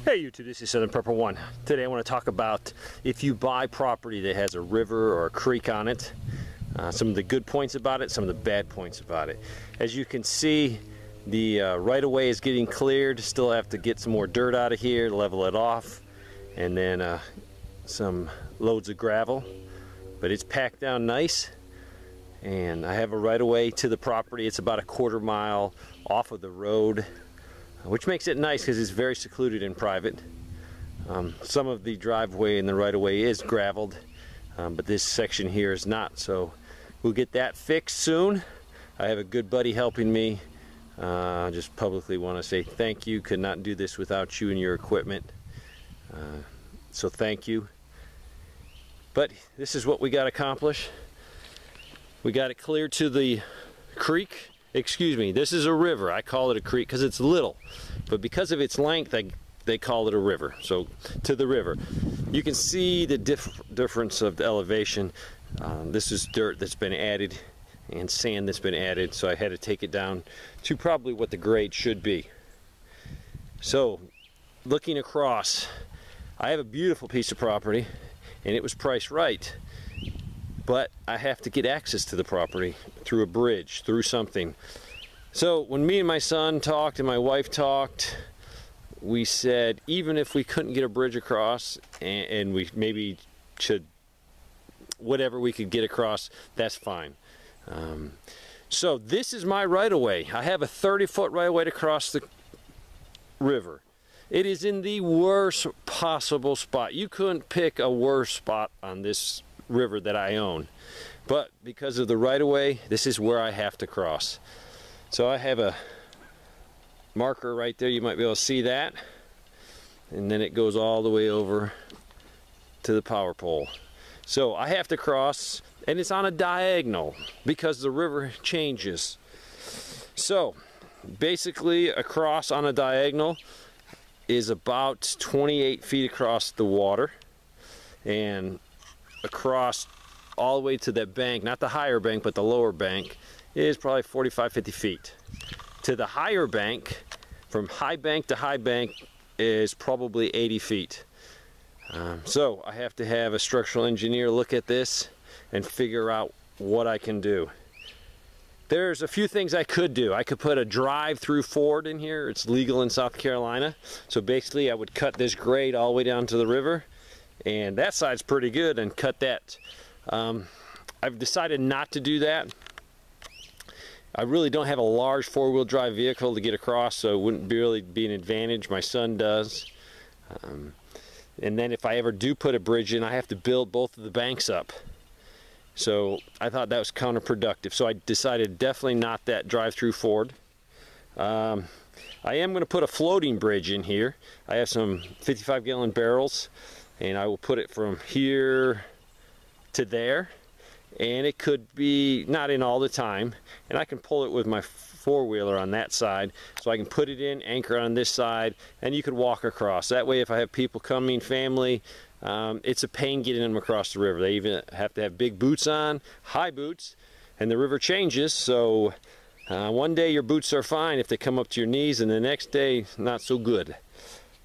Hey YouTube, this is Southern Prepper 1. Today I want to talk about if you buy property that has a river or a creek on it, some of the good points about it, some of the bad points about it. As you can see, the right-of-way is getting cleared. Still have to get some more dirt out of here, level it off, and then some loads of gravel. But it's packed down nice, and I have a right-of-way to the property. It's about a quarter mile off of the road, which makes it nice because it's very secluded and private. Some of the driveway and the right-of-way is graveled, but this section here is not, so we'll get that fixed soon. I have a good buddy helping me. I just publicly want to say thank you. Could not do this without you and your equipment, so thank you. But this is what we got accomplished. We got it cleared to the creek. Excuse me, this is a river. I call it a creek because it's little, but because of its length they call it a river. So to the river, you can see the difference of the elevation. This is dirt that's been added and sand that's been added, so I had to take it down to probably what the grade should be. So looking across, I have a beautiful piece of property and it was priced right, but I have to get access to the property through a bridge, through something. So when me and my son talked and my wife talked, we said even if we couldn't get a bridge across and we maybe should, whatever we could get across, that's fine. So this is my right-of-way. I have a 30-foot right-of-way to cross the river. It is in the worst possible spot. You couldn't pick a worse spot on this river that I own, but because of the right-of-way, this is where I have to cross. So I have a marker right there, you might be able to see that, and then it goes all the way over to the power pole. So I have to cross, and it's on a diagonal because the river changes. So basically a cross on a diagonal is about 28 feet across the water, and across all the way to that bank, not the higher bank but the lower bank, is probably 45-50 feet. To the higher bank, from high bank to high bank, is probably 80 feet. So I have to have a structural engineer look at this and figure out what I can do. There's a few things I could do. I could put a drive-through ford in here. It's legal in South Carolina. So basically I would cut this grade all the way down to the river, and that side's pretty good, and cut that. I've decided not to do that. I really don't have a large four-wheel drive vehicle to get across, so it wouldn't really be an advantage. My son does. And then if I ever do put a bridge in, I have to build both of the banks up. So I thought that was counterproductive. So I decided definitely not that drive-through ford. I am going to put a floating bridge in here. I have some 55-gallon barrels, and I will put it from here to there, and it could be not in all the time, and I can pull it with my four-wheeler on that side, so I can put it in, anchor on this side, and you could walk across. That way if I have people coming, family, it's a pain getting them across the river. They even have to have big boots on, high boots, and the river changes, so one day your boots are fine if they come up to your knees, and the next day not so good.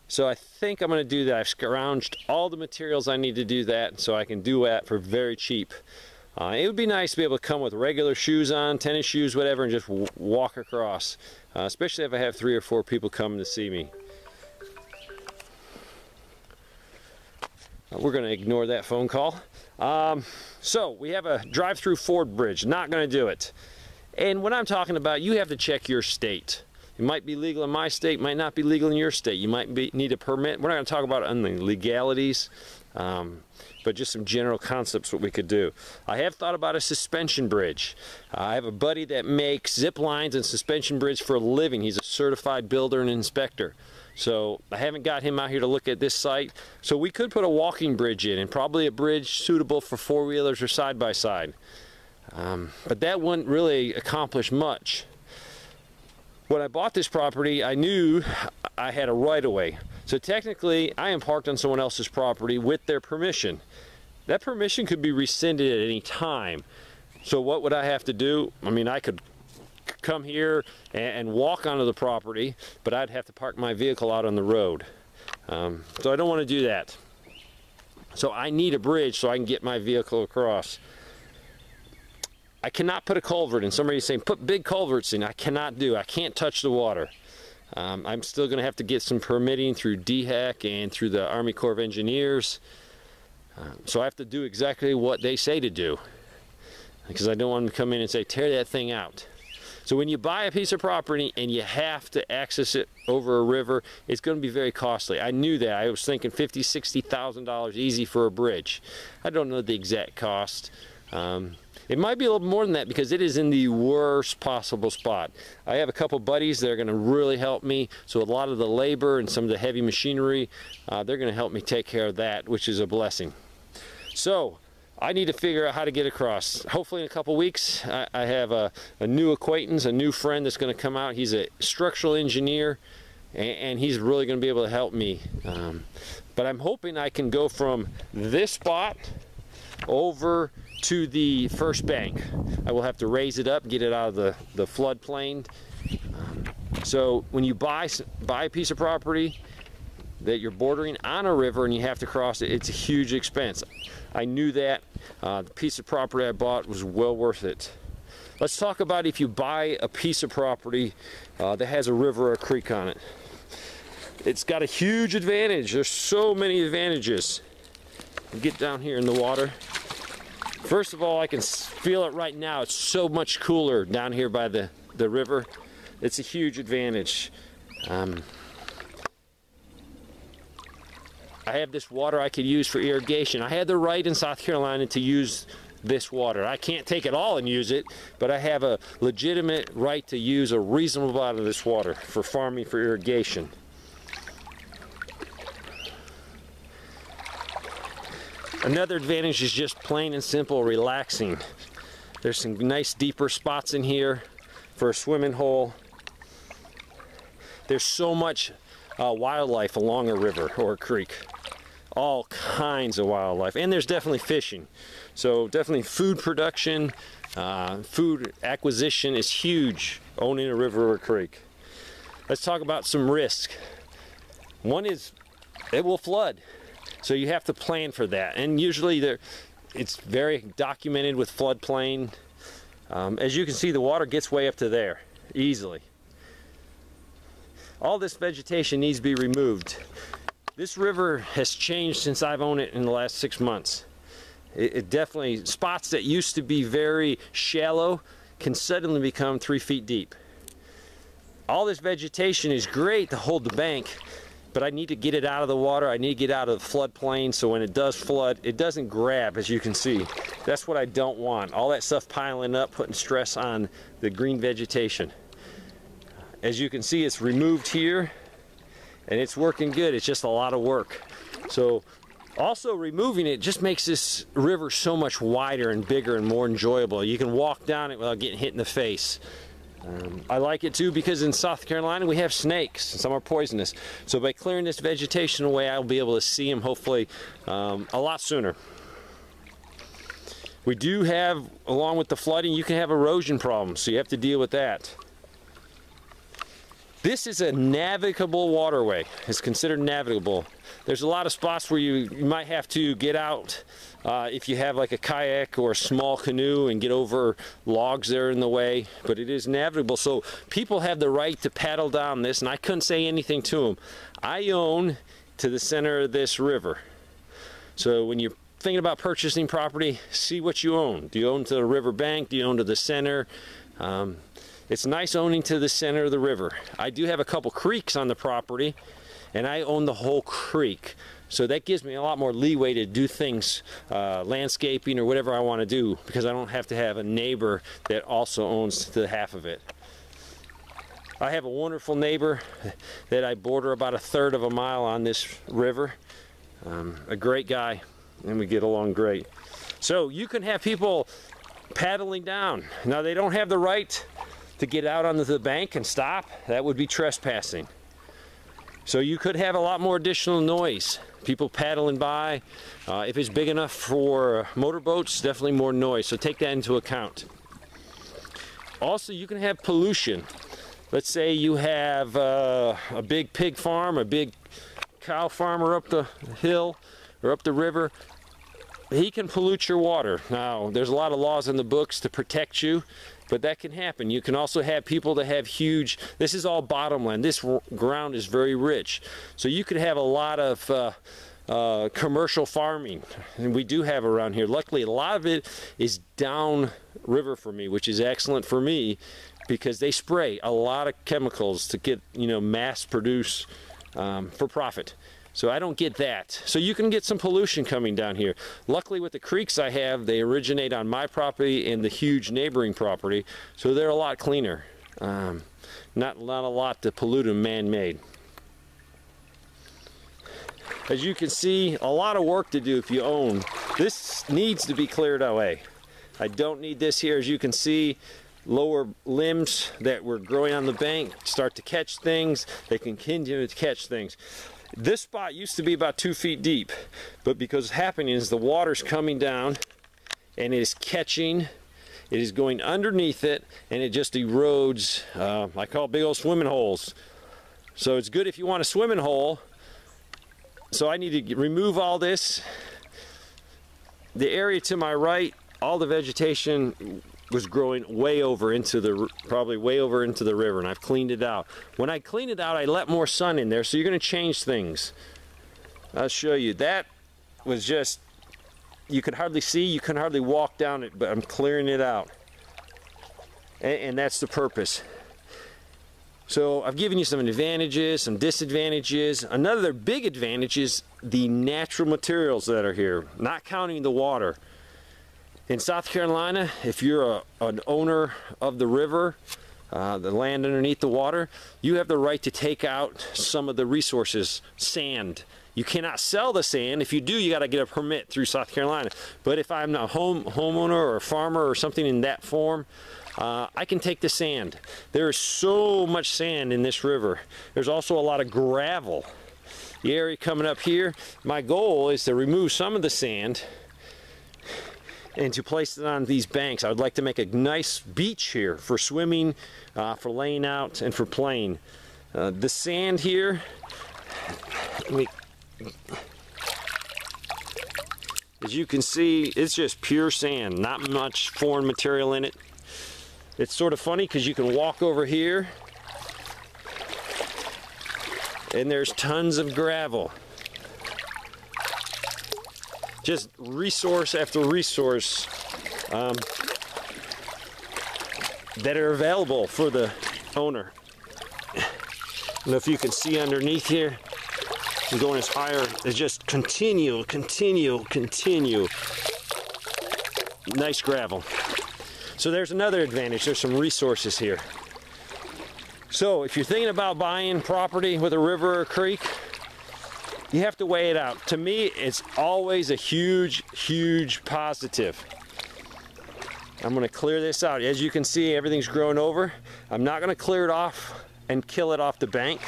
So I think I'm going to do that. I've scrounged all the materials I need to do that, so I can do that for very cheap. It would be nice to be able to come with regular shoes on, tennis shoes, whatever, and just walk across, especially if I have 3 or 4 people coming to see me. We're going to ignore that phone call. So we have a drive-through ford bridge. Not going to do it. And what I'm talking about, you have to check your state. It might be legal in my state, might not be legal in your state. You might need a permit. We're not going to talk about on the legalities, but just some general concepts what we could do. I have thought about a suspension bridge. I have a buddy that makes zip lines and suspension bridge for a living. He's a certified builder and inspector. So I haven't got him out here to look at this site. So we could put a walking bridge in, and probably a bridge suitable for four-wheelers or side-by-side. But that wouldn't really accomplish much. When I bought this property, I knew I had a right-of-way. So technically, I am parked on someone else's property with their permission. That permission could be rescinded at any time. So what would I have to do? I mean, I could come here and walk onto the property, but I'd have to park my vehicle out on the road. So I don't want to do that. So I need a bridge so I can get my vehicle across. I cannot put a culvert in. Somebody's saying put big culverts in. I cannot do. I can't touch the water. I'm still going to have to get some permitting through DHEC and through the Army Corps of Engineers. So I have to do exactly what they say to do, because I don't want them to come in and say tear that thing out. So when you buy a piece of property and you have to access it over a river, it's going to be very costly. I knew that. I was thinking $50,000, $60,000 easy for a bridge. I don't know the exact cost. It might be a little more than that because it is in the worst possible spot. I have a couple buddies that are going to really help me. So a lot of the labor and some of the heavy machinery, they're going to help me take care of that, which is a blessing. So I need to figure out how to get across. Hopefully in a couple weeks, I have a new acquaintance, a new friend that's going to come out. He's a structural engineer, and he's really going to be able to help me. But I'm hoping I can go from this spot over to the first bank. I will have to raise it up, get it out of the floodplain. So when you buy a piece of property that you're bordering on a river and you have to cross it, it's a huge expense. I knew that. The piece of property I bought was well worth it. Let's talk about if you buy a piece of property that has a river or a creek on it. It's got a huge advantage. There's so many advantages. Get down here in the water. First of all, I can feel it right now. It's so much cooler down here by the river. It's a huge advantage. I have this water I could use for irrigation. I had the right in South Carolina to use this water. I can't take it all and use it, but I have a legitimate right to use a reasonable amount of this water for farming, for irrigation. Another advantage is just plain and simple relaxing. There's some nice deeper spots in here for a swimming hole. There's so much wildlife along a river or a creek. All kinds of wildlife. And there's definitely fishing. So definitely food production, food acquisition is huge owning a river or a creek. Let's talk about some risk. One is it will flood. So you have to plan for that, and usually it's very documented with floodplain. As you can see, the water gets way up to there easily. All this vegetation needs to be removed. This river has changed since I've owned it in the last 6 months. It definitely, spots that used to be very shallow can suddenly become 3 feet deep. All this vegetation is great to hold the bank, but I need to get it out of the water. I need to get out of the floodplain so when it does flood, it doesn't grab, as you can see. That's what I don't want. All that stuff piling up, putting stress on the green vegetation. As you can see, it's removed here, and it's working good. It's just a lot of work. So also removing it just makes this river so much wider and bigger and more enjoyable. You can walk down it without getting hit in the face. I like it too because in South Carolina we have snakes, and some are poisonous. So by clearing this vegetation away, I'll be able to see them hopefully a lot sooner. We do have, along with the flooding, you can have erosion problems, so you have to deal with that. This is a navigable waterway. It's considered navigable. There's a lot of spots where you might have to get out if you have like a kayak or a small canoe and get over logs that are in the way, but it is navigable. So people have the right to paddle down this, and I couldn't say anything to them. I own to the center of this river. So when you're thinking about purchasing property, see what you own. Do you own to the river bank? Do you own to the center? It's nice owning to the center of the river. I do have a couple creeks on the property, and I own the whole creek. So that gives me a lot more leeway to do things, landscaping or whatever I want to do, because I don't have to have a neighbor that also owns the half of it. I have a wonderful neighbor that I border about 1/3 of a mile on this river. A great guy, and we get along great. So you can have people paddling down. Now they don't have the right to get out onto the bank and stop. That would be trespassing. So you could have a lot more additional noise. People paddling by. If it's big enough for motorboats, definitely more noise. So take that into account. Also, you can have pollution. Let's say you have a big pig farm, a big cow farmer up the hill or up the river, he can pollute your water. Now, there's a lot of laws in the books to protect you, but that can happen. You can also have people that have huge, this is all bottomland. This ground is very rich. So you could have a lot of commercial farming, and we do have around here. Luckily, a lot of it is down river for me, which is excellent for me because they spray a lot of chemicals to get, you know, mass produce for profit. So I don't get that. So you can get some pollution coming down here. Luckily with the creeks I have, they originate on my property and the huge neighboring property, so they're a lot cleaner. Not a lot to pollute them man-made. As you can see, a lot of work to do if you own. This needs to be cleared away. I don't need this here. As you can see, lower limbs that were growing on the bank start to catch things. They can continue to catch things. This spot used to be about 2 feet deep, but because what's happening is the water's coming down and it is catching, it is going underneath it, and it just erodes, I call it big old swimming holes. So it's good if you want a swimming hole. So I need to remove all this. The area to my right, all the vegetation was growing way over into the, probably way over into the river, and I've cleaned it out. When I clean it out, I let more sun in there, so you're gonna change things. I'll show you. That was just, you could hardly see, you couldn't hardly walk down it, but I'm clearing it out. And that's the purpose. So I've given you some advantages, some disadvantages. Another big advantage is the natural materials that are here, not counting the water. In South Carolina, if you're an owner of the river, the land underneath the water, you have the right to take out some of the resources, sand. You cannot sell the sand. If you do, you got to get a permit through South Carolina. But if I'm a homeowner or a farmer or something in that form, I can take the sand. There is so much sand in this river. There's also a lot of gravel. The area coming up here, my goal is to remove some of the sand and to place it on these banks. I would like to make a nice beach here for swimming, for laying out, and for playing. The sand here, as you can see, it's just pure sand, not much foreign material in it. It's sort of funny because you can walk over here and there's tons of gravel. Just resource after resource that are available for the owner. I don't know if you can see underneath here, I'm going as higher as just continue. Nice gravel. So there's another advantage. There's some resources here. So if you're thinking about buying property with a river or creek, you have to weigh it out. To me, it's always a huge positive. I'm gonna clear this out. As you can see, everything's growing over. I'm not gonna clear it off and kill it off the bank.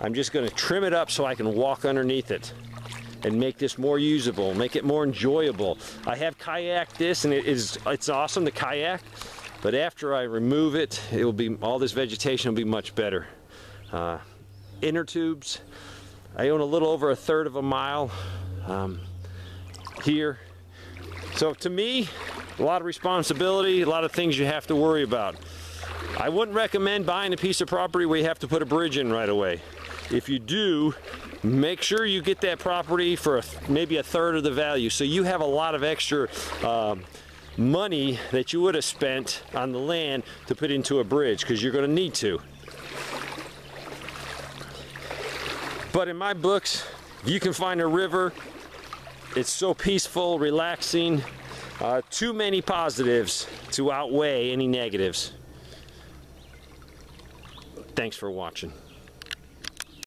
I'm just gonna trim it up so I can walk underneath it and make this more usable, make it more enjoyable. I have kayaked this, and it's awesome to kayak, but after I remove it, it will be, all this vegetation will be much better. Inner tubes, I own a little over 1/3 of a mile here. So to me, a lot of responsibility, a lot of things you have to worry about. I wouldn't recommend buying a piece of property where you have to put a bridge in right away. If you do, make sure you get that property for maybe 1/3 of the value, so you have a lot of extra money that you would have spent on the land to put into a bridge, because you're going to need to. But in my books, if you can find a river, it's so peaceful, relaxing, too many positives to outweigh any negatives. Thanks for watching.